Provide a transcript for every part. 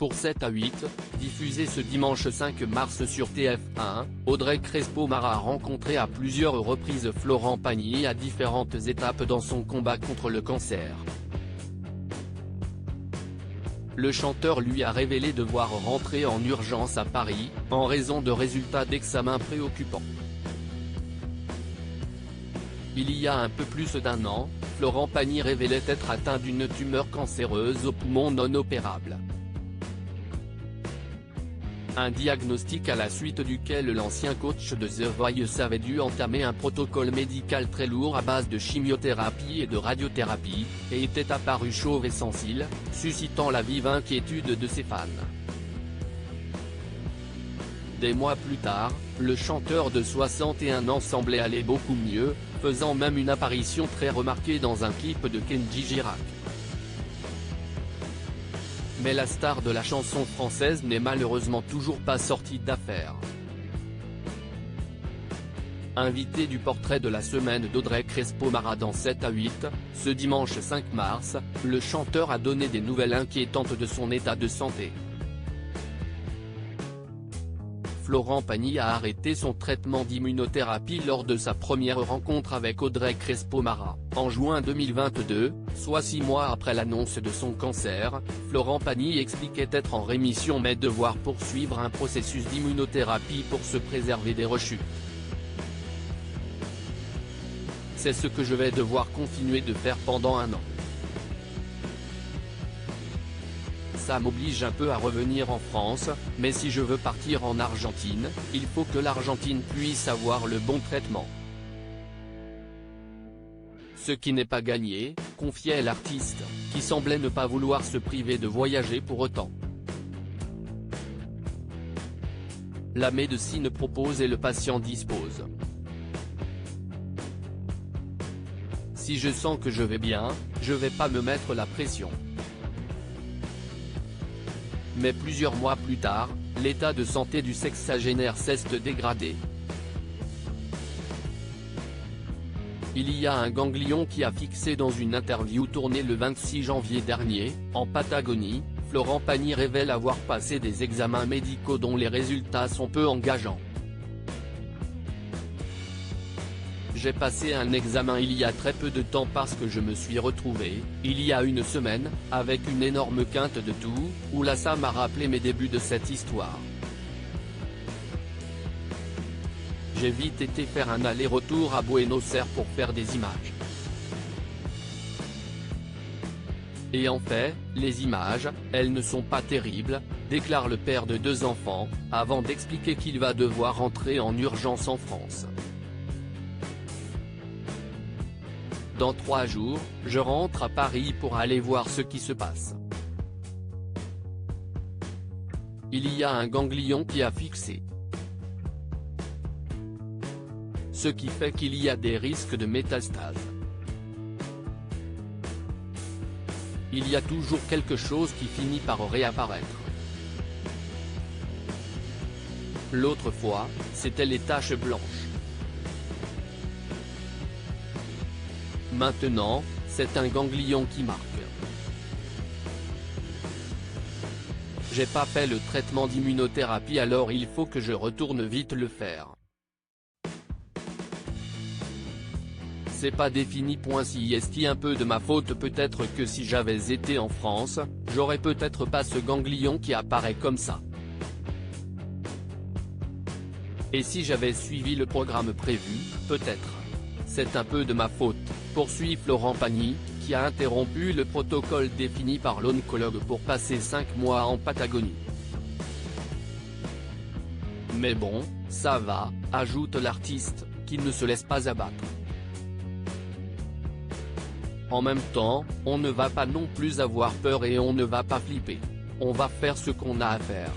pour 7 à 8, diffusé ce dimanche 5 mars sur TF1, Audrey Crespo-Mara a rencontré à plusieurs reprises Florent Pagny à différentes étapes dans son combat contre le cancer. Le chanteur lui a révélé devoir rentrer en urgence à Paris, en raison de résultats d'examens préoccupants. Il y a un peu plus d'un an, Florent Pagny révélait être atteint d'une tumeur cancéreuse au poumon non opérable. Un diagnostic à la suite duquel l'ancien coach de The Voice avait dû entamer un protocole médical très lourd à base de chimiothérapie et de radiothérapie, et était apparu chauve et sensible, suscitant la vive inquiétude de ses fans. Des mois plus tard, le chanteur de 61 ans semblait aller beaucoup mieux, faisant même une apparition très remarquée dans un clip de Kenji Girac. Mais la star de la chanson française n'est malheureusement toujours pas sortie d'affaire. Invité du portrait de la semaine d'Audrey Crespo-Mara dans 7 à 8, ce dimanche 5 mars, le chanteur a donné des nouvelles inquiétantes de son état de santé. Florent Pagny a arrêté son traitement d'immunothérapie lors de sa première rencontre avec Audrey Crespo-Mara, en juin 2022, soit 6 mois après l'annonce de son cancer. Florent Pagny expliquait être en rémission mais devoir poursuivre un processus d'immunothérapie pour se préserver des rechutes. C'est ce que je vais devoir continuer de faire pendant un an. Ça m'oblige un peu à revenir en France, mais si je veux partir en Argentine, il faut que l'Argentine puisse avoir le bon traitement. Ce qui n'est pas gagné, confiait l'artiste, qui semblait ne pas vouloir se priver de voyager pour autant. La médecine propose et le patient dispose. Si je sens que je vais bien, je vais pas me mettre la pression. Mais plusieurs mois plus tard, l'état de santé du sexagénaire s'est dégradé. Il y a un ganglion qui a fixé dans une interview tournée le 26 janvier dernier, en Patagonie. Florent Pagny révèle avoir passé des examens médicaux dont les résultats sont peu engageants. J'ai passé un examen il y a très peu de temps parce que je me suis retrouvé, il y a une semaine, avec une énorme quinte de toux, où là ça m'a rappelé mes débuts de cette histoire. J'ai vite été faire un aller-retour à Buenos Aires pour faire des images. Et en fait, les images, elles ne sont pas terribles, déclare le père de 2 enfants, avant d'expliquer qu'il va devoir rentrer en urgence en France. Dans 3 jours, je rentre à Paris pour aller voir ce qui se passe. Il y a un ganglion qui a fixé. Ce qui fait qu'il y a des risques de métastase. Il y a toujours quelque chose qui finit par réapparaître. L'autre fois, c'était les taches blanches. Maintenant, c'est un ganglion qui marque. J'ai pas fait le traitement d'immunothérapie alors il faut que je retourne vite le faire. C'est pas défini. Si est un peu de ma faute, peut-être que si j'avais été en France, j'aurais peut-être pas ce ganglion qui apparaît comme ça. Et si j'avais suivi le programme prévu, peut-être. C'est un peu de ma faute, poursuit Florent Pagny, qui a interrompu le protocole défini par l'oncologue pour passer 5 mois en Patagonie. Mais bon, ça va, ajoute l'artiste, qui ne se laisse pas abattre. En même temps, on ne va pas non plus avoir peur et on ne va pas flipper. On va faire ce qu'on a à faire.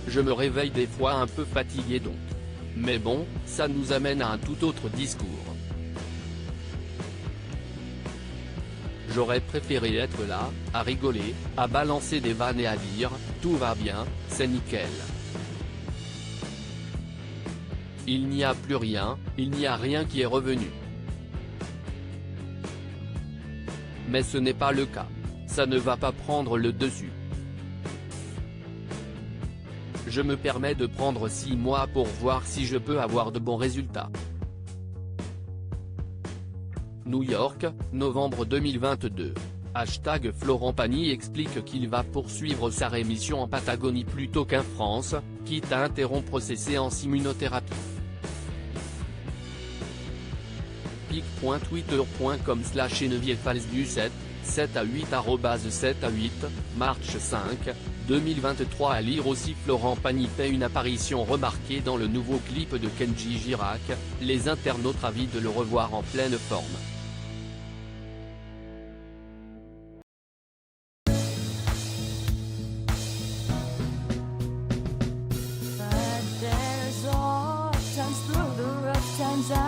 Je me réveille des fois un peu fatigué donc. Mais bon, ça nous amène à un tout autre discours. J'aurais préféré être là, à rigoler, à balancer des vannes et à dire « tout va bien, c'est nickel ». Il n'y a plus rien, il n'y a rien qui est revenu. Mais ce n'est pas le cas. ça ne va pas prendre le dessus. Je me permets de prendre 6 mois pour voir si je peux avoir de bons résultats. New York, novembre 2022. Florent Pagny explique qu'il va poursuivre sa rémission en Patagonie plutôt qu'en France, quitte à interrompre ses séances immunothérapie. pic.twitter.com/GenevieveFalsdu 7 à 8 7 à 8, March 5, 2023. À lire aussi, Florent Pagny fait une apparition remarquée dans le nouveau clip de Kenji Girac, les internautes avides de le revoir en pleine forme. Times